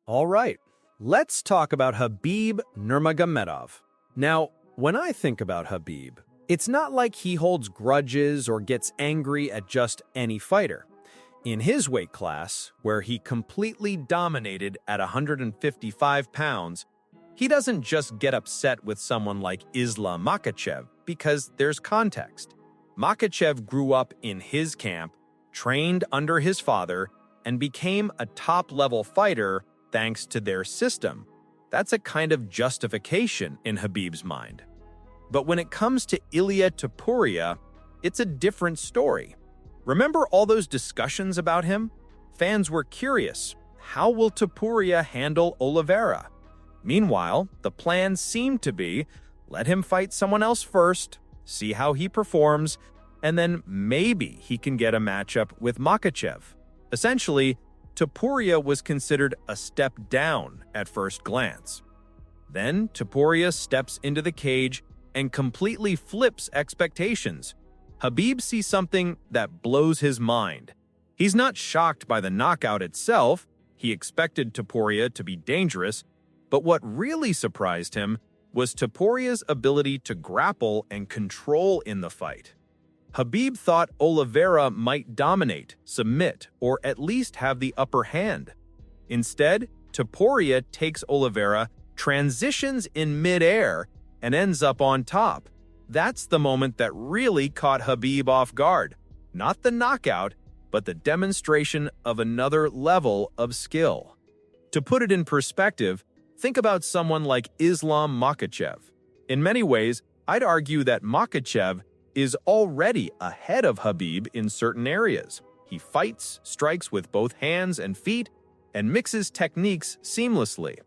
All right, let's talk about Khabib Nurmagomedov. Now, when I think about Khabib, it's not like he holds grudges or gets angry at just any fighter. In his weight class, where he completely dominated at 155 pounds, he doesn't just get upset with someone like Islam Makhachev because there's context. Makhachev grew up in his camp, trained under his father, and became a top-level fighter thanks to their system. That's a kind of justification in Khabib's mind. But when it comes to Ilia Topuria, it's a different story. Remember all those discussions about him? Fans were curious. How will Topuria handle Oliveira? Meanwhile, the plan seemed to be, let him fight someone else first, see how he performs, and then maybe he can get a matchup with Makhachev. Essentially, Topuria was considered a step down at first glance. Then Topuria steps into the cage and completely flips expectations. Khabib sees something that blows his mind. He's not shocked by the knockout itself. He expected Topuria to be dangerous, but what really surprised him was Topuria's ability to grapple and control in the fight. Khabib thought Oliveira might dominate, submit, or at least have the upper hand. Instead, Topuria takes Oliveira, transitions in midair, and ends up on top. That's the moment that really caught Khabib off guard. Not the knockout, but the demonstration of another level of skill. To put it in perspective, think about someone like Islam Makhachev. In many ways, I'd argue that Makhachev is already ahead of Khabib in certain areas. He fights, strikes with both hands and feet, and mixes techniques seamlessly.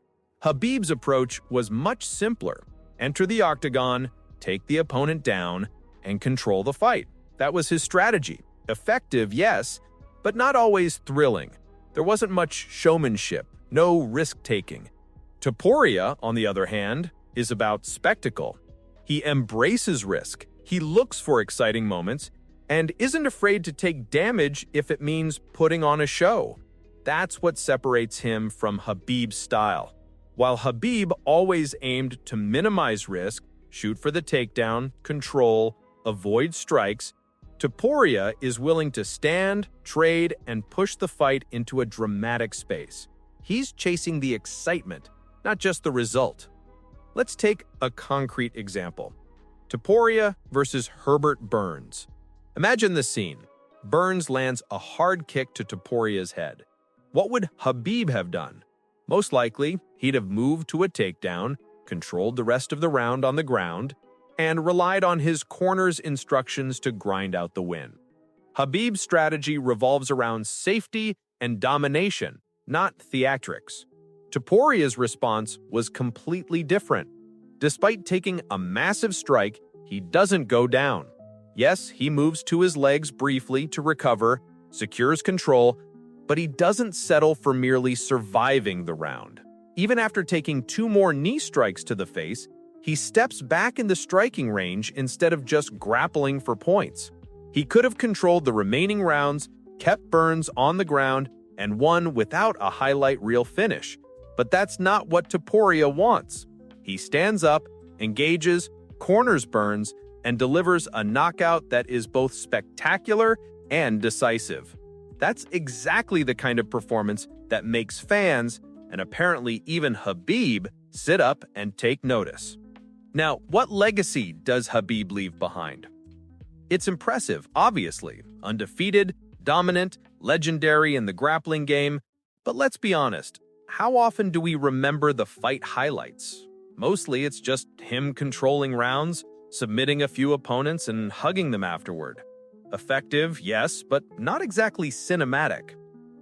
Khabib's approach was much simpler. Enter the octagon, take the opponent down, and control the fight. That was his strategy. Effective, yes, but not always thrilling. There wasn't much showmanship, no risk-taking. Topuria, on the other hand, is about spectacle. He embraces risk. He looks for exciting moments and isn't afraid to take damage if it means putting on a show. That's what separates him from Khabib's style. While Khabib always aimed to minimize risk, shoot for the takedown, control, avoid strikes, Topuria is willing to stand, trade, and push the fight into a dramatic space. He's chasing the excitement, not just the result. Let's take a concrete example. Topuria versus Herbert Burns. Imagine the scene. Burns lands a hard kick to Topuria's head. What would Khabib have done? Most likely, he'd have moved to a takedown, controlled the rest of the round on the ground, and relied on his corner's instructions to grind out the win. Khabib's strategy revolves around safety and domination, not theatrics. Topuria's response was completely different. Despite taking a massive strike, he doesn't go down. Yes, he moves to his legs briefly to recover, secures control, but he doesn't settle for merely surviving the round. Even after taking 2 more knee strikes to the face, he steps back in the striking range instead of just grappling for points. He could have controlled the remaining rounds, kept Burns on the ground, and won without a highlight reel finish. But that's not what Topuria wants. He stands up, engages, corners Burns, and delivers a knockout that is both spectacular and decisive. That's exactly the kind of performance that makes fans, and apparently even Khabib, sit up and take notice. Now, what legacy does Khabib leave behind? It's impressive, obviously. Undefeated, dominant, legendary in the grappling game. But let's be honest, how often do we remember the fight highlights? Mostly it's just him controlling rounds, submitting a few opponents, and hugging them afterward. Effective, yes, but not exactly cinematic.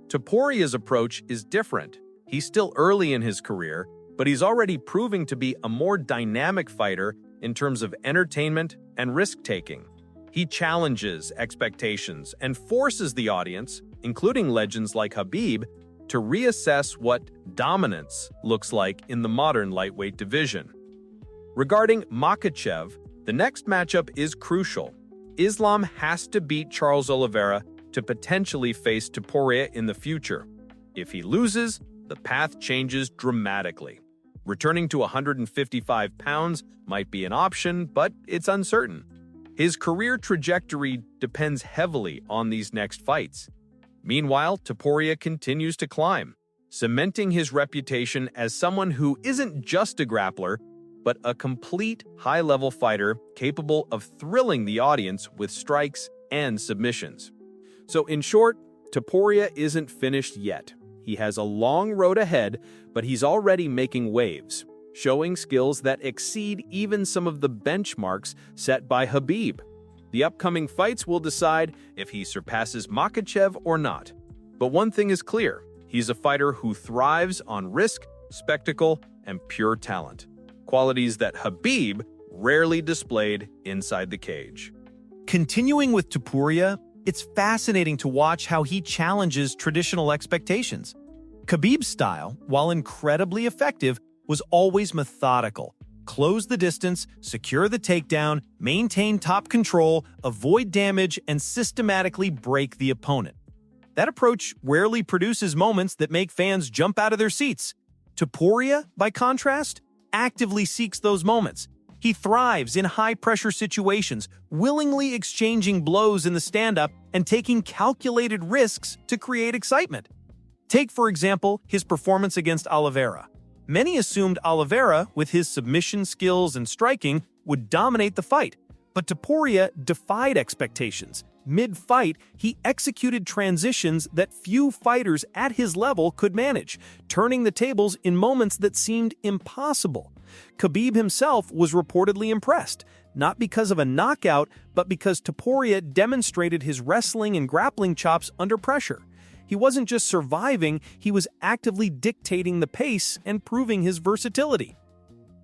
Topuria's approach is different. He's still early in his career, but he's already proving to be a more dynamic fighter in terms of entertainment and risk-taking. He challenges expectations and forces the audience, including legends like Khabib, to reassess what dominance looks like in the modern lightweight division. Regarding Makhachev, the next matchup is crucial. Islam has to beat Charles Oliveira to potentially face Topuria in the future. If he loses, the path changes dramatically. Returning to 155 pounds might be an option, but it's uncertain. His career trajectory depends heavily on these next fights. Meanwhile, Topuria continues to climb, cementing his reputation as someone who isn't just a grappler, but a complete high-level fighter capable of thrilling the audience with strikes and submissions. So in short, Topuria isn't finished yet. He has a long road ahead, but he's already making waves, showing skills that exceed even some of the benchmarks set by Khabib. The upcoming fights will decide if he surpasses Makhachev or not. But one thing is clear, he's a fighter who thrives on risk, spectacle, and pure talent. Qualities that Khabib rarely displayed inside the cage. Continuing with Topuria, it's fascinating to watch how he challenges traditional expectations. Khabib's style, while incredibly effective, was always methodical. Close the distance, secure the takedown, maintain top control, avoid damage, and systematically break the opponent. That approach rarely produces moments that make fans jump out of their seats. Topuria, by contrast, actively seeks those moments. He thrives in high-pressure situations, willingly exchanging blows in the stand-up and taking calculated risks to create excitement. Take, for example, his performance against Oliveira. Many assumed Oliveira, with his submission skills and striking, would dominate the fight, but Topuria defied expectations. Mid-fight, he executed transitions that few fighters at his level could manage, turning the tables in moments that seemed impossible. Khabib himself was reportedly impressed, not because of a knockout, but because Topuria demonstrated his wrestling and grappling chops under pressure. He wasn't just surviving, he was actively dictating the pace and proving his versatility.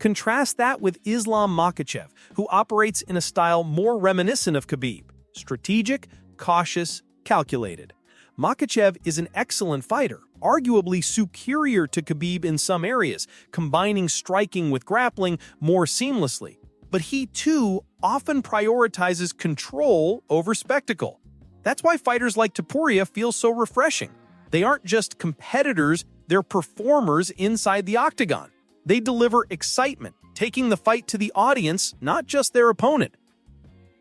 Contrast that with Islam Makhachev, who operates in a style more reminiscent of Khabib. Strategic, cautious, calculated. Makhachev is an excellent fighter, arguably superior to Khabib in some areas, combining striking with grappling more seamlessly. But he, too, often prioritizes control over spectacle. That's why fighters like Topuria feel so refreshing. They aren't just competitors, they're performers inside the octagon. They deliver excitement, taking the fight to the audience, not just their opponent.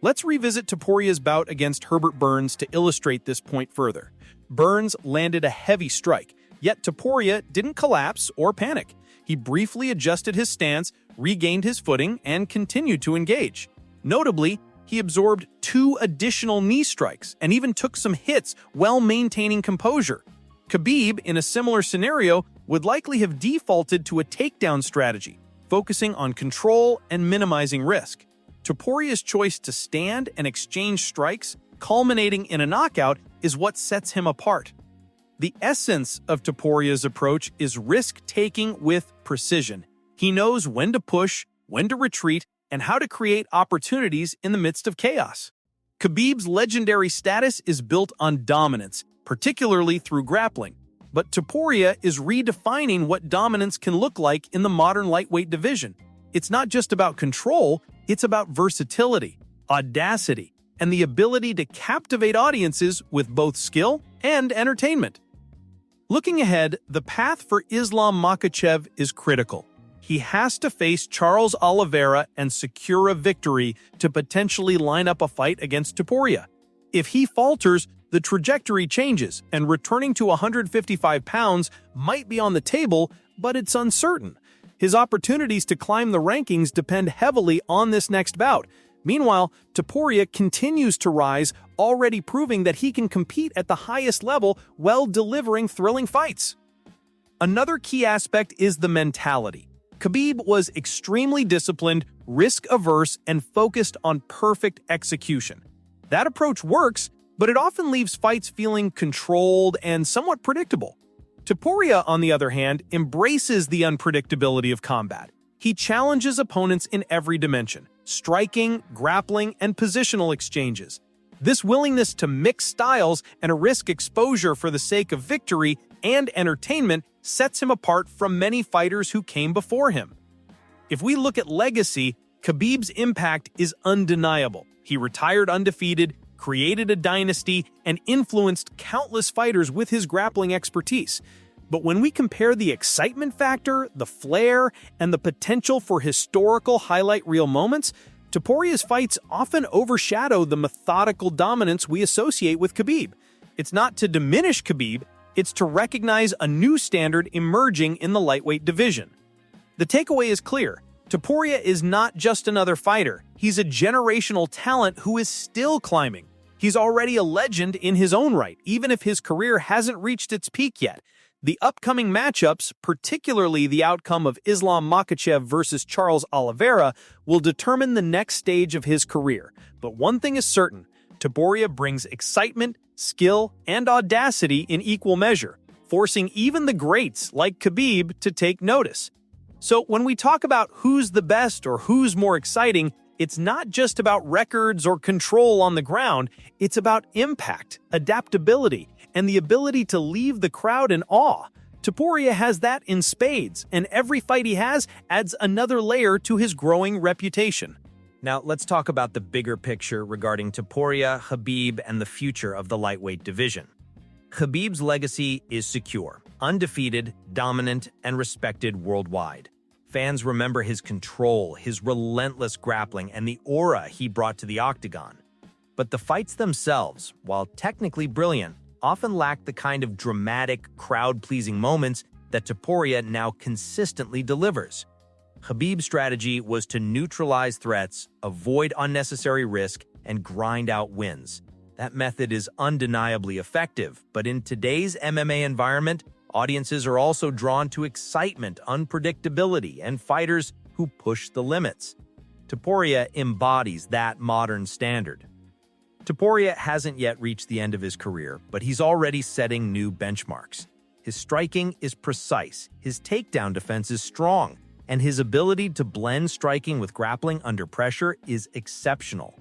Let's revisit Topuria's bout against Herbert Burns to illustrate this point further. Burns landed a heavy strike, yet Topuria didn't collapse or panic. He briefly adjusted his stance, regained his footing, and continued to engage. Notably, he absorbed 2 additional knee strikes and even took some hits while maintaining composure. Khabib, in a similar scenario, would likely have defaulted to a takedown strategy, focusing on control and minimizing risk. Topuria's choice to stand and exchange strikes, culminating in a knockout, is what sets him apart. The essence of Topuria's approach is risk-taking with precision. He knows when to push, when to retreat, and how to create opportunities in the midst of chaos. Khabib's legendary status is built on dominance, particularly through grappling. But Topuria is redefining what dominance can look like in the modern lightweight division. It's not just about control, it's about versatility, audacity, and the ability to captivate audiences with both skill and entertainment. Looking ahead, the path for Islam Makhachev is critical. He has to face Charles Oliveira and secure a victory to potentially line up a fight against Topuria. If he falters, the trajectory changes, and returning to 155 pounds might be on the table, but it's uncertain. His opportunities to climb the rankings depend heavily on this next bout. Meanwhile, Topuria continues to rise, already proving that he can compete at the highest level while delivering thrilling fights. Another key aspect is the mentality. Khabib was extremely disciplined, risk-averse, and focused on perfect execution. That approach works, but it often leaves fights feeling controlled and somewhat predictable. Topuria, on the other hand, embraces the unpredictability of combat. He challenges opponents in every dimension: striking, grappling, and positional exchanges. This willingness to mix styles and risk exposure for the sake of victory and entertainment sets him apart from many fighters who came before him. If we look at legacy, Khabib's impact is undeniable. He retired undefeated, created a dynasty, and influenced countless fighters with his grappling expertise. But when we compare the excitement factor, the flair, and the potential for historical highlight reel moments, Topuria's fights often overshadow the methodical dominance we associate with Khabib. It's not to diminish Khabib, it's to recognize a new standard emerging in the lightweight division. The takeaway is clear. Topuria is not just another fighter. He's a generational talent who is still climbing. He's already a legend in his own right, even if his career hasn't reached its peak yet. The upcoming matchups, particularly the outcome of Islam Makhachev versus Charles Oliveira, will determine the next stage of his career. But one thing is certain, Topuria brings excitement, skill, and audacity in equal measure, forcing even the greats like Khabib to take notice. So when we talk about who's the best or who's more exciting, it's not just about records or control on the ground, it's about impact, adaptability, and the ability to leave the crowd in awe. Topuria has that in spades, and every fight he has adds another layer to his growing reputation. Now, let's talk about the bigger picture regarding Topuria, Khabib, and the future of the lightweight division. Khabib's legacy is secure, undefeated, dominant, and respected worldwide. Fans remember his control, his relentless grappling, and the aura he brought to the octagon. But the fights themselves, while technically brilliant, often lack the kind of dramatic, crowd-pleasing moments that Topuria now consistently delivers. Khabib's strategy was to neutralize threats, avoid unnecessary risk, and grind out wins. That method is undeniably effective, but in today's MMA environment, audiences are also drawn to excitement, unpredictability, and fighters who push the limits. Topuria embodies that modern standard. Topuria hasn't yet reached the end of his career, but he's already setting new benchmarks. His striking is precise, his takedown defense is strong, and his ability to blend striking with grappling under pressure is exceptional.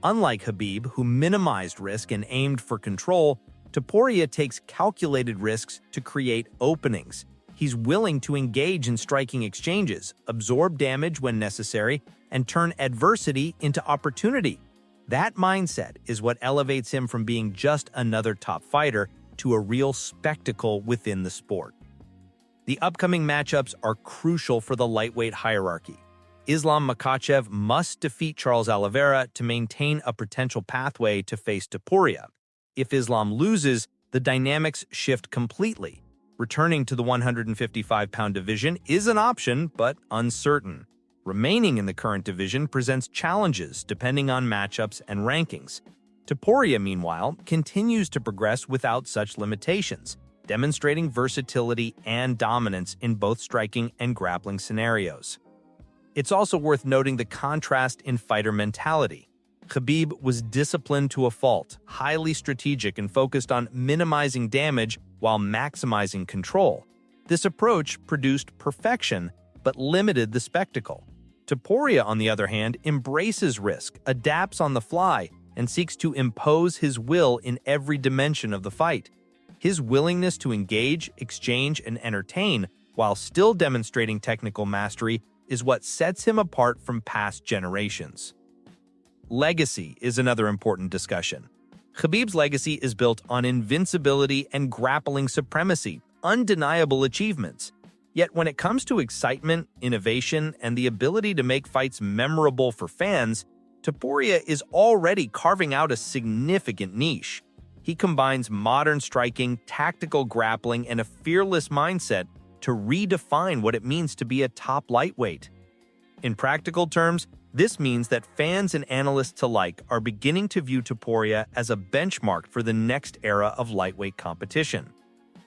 Unlike Khabib, who minimized risk and aimed for control, Topuria takes calculated risks to create openings. He's willing to engage in striking exchanges, absorb damage when necessary, and turn adversity into opportunity. That mindset is what elevates him from being just another top fighter to a real spectacle within the sport. The upcoming matchups are crucial for the lightweight hierarchy. Islam Makhachev must defeat Charles Oliveira to maintain a potential pathway to face Topuria. If Islam loses, the dynamics shift completely. Returning to the 155-pound division is an option, but uncertain. Remaining in the current division presents challenges depending on matchups and rankings. Topuria, meanwhile, continues to progress without such limitations, demonstrating versatility and dominance in both striking and grappling scenarios. It's also worth noting the contrast in fighter mentality. Khabib was disciplined to a fault, highly strategic and focused on minimizing damage while maximizing control. This approach produced perfection, but limited the spectacle. Topuria, on the other hand, embraces risk, adapts on the fly, and seeks to impose his will in every dimension of the fight. His willingness to engage, exchange, and entertain, while still demonstrating technical mastery, is what sets him apart from past generations. Legacy is another important discussion. Khabib's legacy is built on invincibility and grappling supremacy, undeniable achievements. Yet when it comes to excitement, innovation, and the ability to make fights memorable for fans, Topuria is already carving out a significant niche. He combines modern striking, tactical grappling, and a fearless mindset to redefine what it means to be a top lightweight. In practical terms, this means that fans and analysts alike are beginning to view Topuria as a benchmark for the next era of lightweight competition.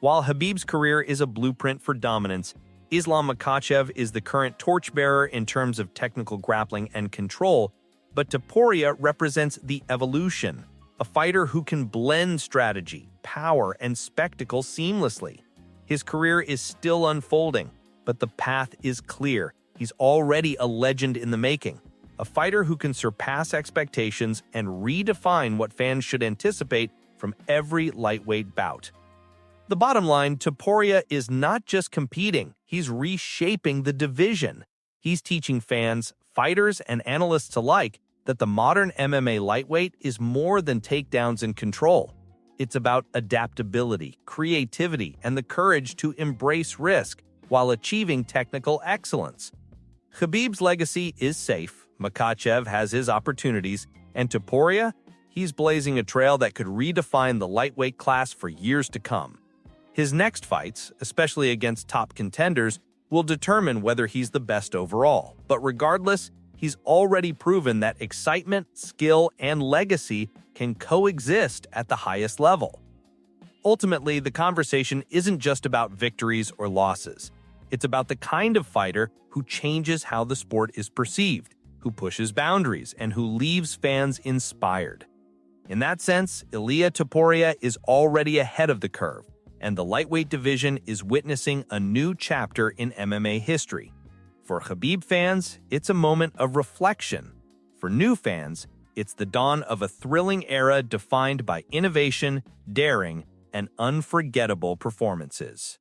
While Khabib's career is a blueprint for dominance, Islam Makhachev is the current torchbearer in terms of technical grappling and control, but Topuria represents the evolution, a fighter who can blend strategy, power, and spectacle seamlessly. His career is still unfolding, but the path is clear. He's already a legend in the making, a fighter who can surpass expectations and redefine what fans should anticipate from every lightweight bout. The bottom line, Topuria is not just competing, he's reshaping the division. He's teaching fans, fighters, and analysts alike that the modern MMA lightweight is more than takedowns and control. It's about adaptability, creativity, and the courage to embrace risk while achieving technical excellence. Khabib's legacy is safe, Makhachev has his opportunities, and Topuria, he's blazing a trail that could redefine the lightweight class for years to come. His next fights, especially against top contenders, will determine whether he's the best overall. But regardless, he's already proven that excitement, skill, and legacy can coexist at the highest level. Ultimately, the conversation isn't just about victories or losses. It's about the kind of fighter who changes how the sport is perceived, who pushes boundaries, and who leaves fans inspired. In that sense, Ilia Topuria is already ahead of the curve, and the lightweight division is witnessing a new chapter in MMA history. For Khabib fans, it's a moment of reflection. For new fans, it's the dawn of a thrilling era defined by innovation, daring, and unforgettable performances.